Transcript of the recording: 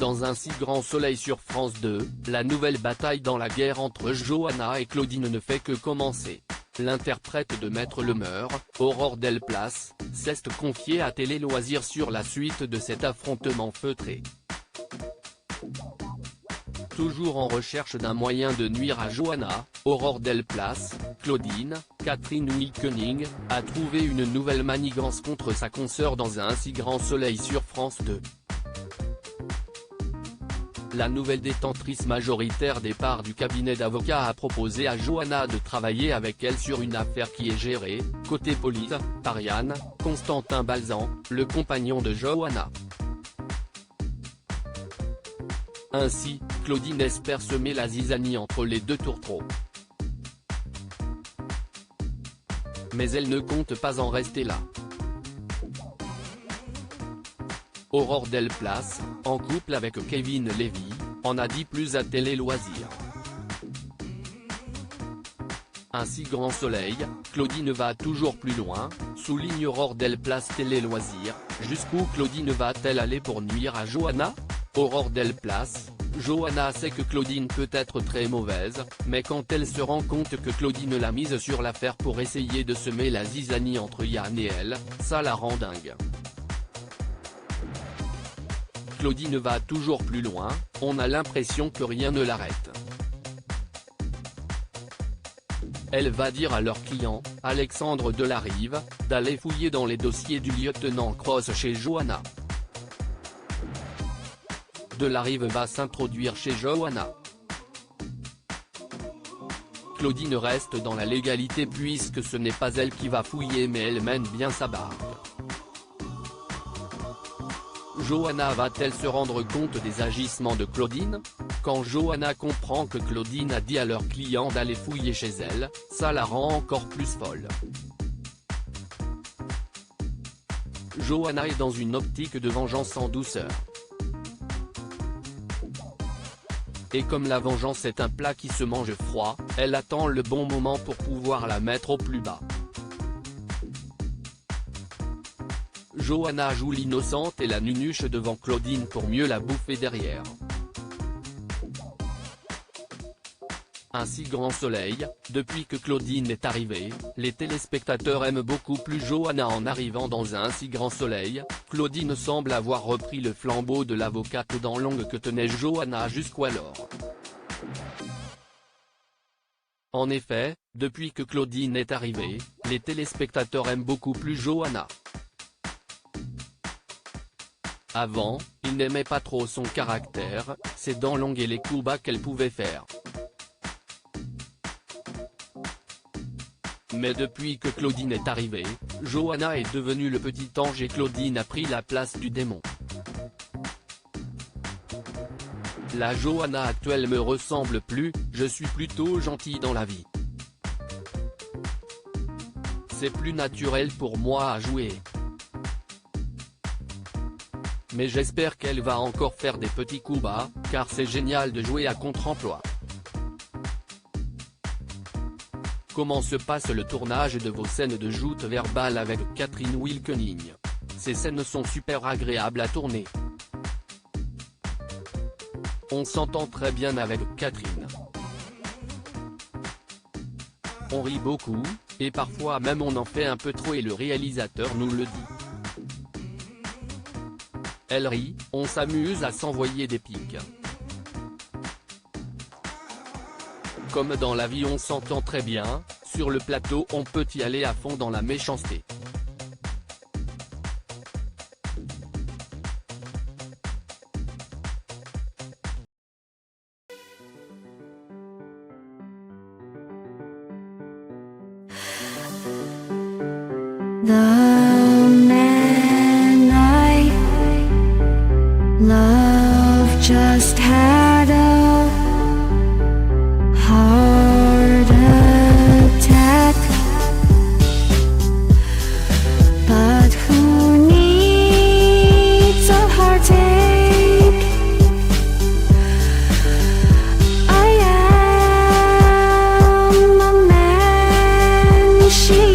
Dans un si grand soleil sur France 2, la nouvelle bataille dans la guerre entre Johanna et Claudine ne fait que commencer. L'interprète de Maître Lemeur, Aurore Delplace, s'est confiée à Télé Loisirs sur la suite de cet affrontement feutré. Toujours en recherche d'un moyen de nuire à Johanna, Aurore Delplace, Claudine, Catherine Wilkening, a trouvé une nouvelle manigance contre sa consoeur dans un si grand soleil sur France 2. La nouvelle détentrice majoritaire des parts du cabinet d'avocats a proposé à Johanna de travailler avec elle sur une affaire qui est gérée, côté police, par Yann, Constantin Balzan, le compagnon de Johanna. Ainsi, Claudine espère semer la zizanie entre les deux tourtereaux. Mais elle ne compte pas en rester là. Aurore Delplace, en couple avec Kevin Lévy, en a dit plus à Télé Loisirs. Un si grand soleil, Claudine va toujours plus loin, souligne Aurore Delplace Télé Loisirs. Jusqu'où Claudine va-t-elle aller pour nuire à Johanna? Aurore Delplace, Johanna sait que Claudine peut être très mauvaise, mais quand elle se rend compte que Claudine l'a mise sur l'affaire pour essayer de semer la zizanie entre Yann et elle, ça la rend dingue. Claudine va toujours plus loin, on a l'impression que rien ne l'arrête. Elle va dire à leur client, Alexandre Delarive, d'aller fouiller dans les dossiers du lieutenant Cross chez Johanna. Delarive va s'introduire chez Johanna. Claudine reste dans la légalité puisque ce n'est pas elle qui va fouiller mais elle mène bien sa barque. Johanna va-t-elle se rendre compte des agissements de Claudine? Quand Johanna comprend que Claudine a dit à leur client d'aller fouiller chez elle, ça la rend encore plus folle. Johanna est dans une optique de vengeance en douceur. Et comme la vengeance est un plat qui se mange froid, elle attend le bon moment pour pouvoir la mettre au plus bas. Johanna joue l'innocente et la nunuche devant Claudine pour mieux la bouffer derrière. Un si grand soleil, depuis que Claudine est arrivée, les téléspectateurs aiment beaucoup plus Johanna en arrivant dans un si grand soleil. Claudine semble avoir repris le flambeau de l'avocate dents longues que tenait Johanna jusqu'alors. En effet, depuis que Claudine est arrivée, les téléspectateurs aiment beaucoup plus Johanna. Avant, ils n'aimaient pas trop son caractère, ses dents longues et les coups bas qu'elle pouvait faire. Mais depuis que Claudine est arrivée, Johanna est devenue le petit ange et Claudine a pris la place du démon. La Johanna actuelle me ressemble plus, je suis plutôt gentille dans la vie. C'est plus naturel pour moi à jouer. Mais j'espère qu'elle va encore faire des petits coups bas, car c'est génial de jouer à contre-emploi. Comment se passe le tournage de vos scènes de joute verbale avec Catherine Wilkening? Ces scènes sont super agréables à tourner. On s'entend très bien avec Catherine. On rit beaucoup, et parfois même on en fait un peu trop et le réalisateur nous le dit. Elle rit, on s'amuse à s'envoyer des pics. Comme dans la vie on s'entend très bien, sur le plateau on peut y aller à fond dans la méchanceté. Love just had a heart attack, but who needs a heartache? I am a man she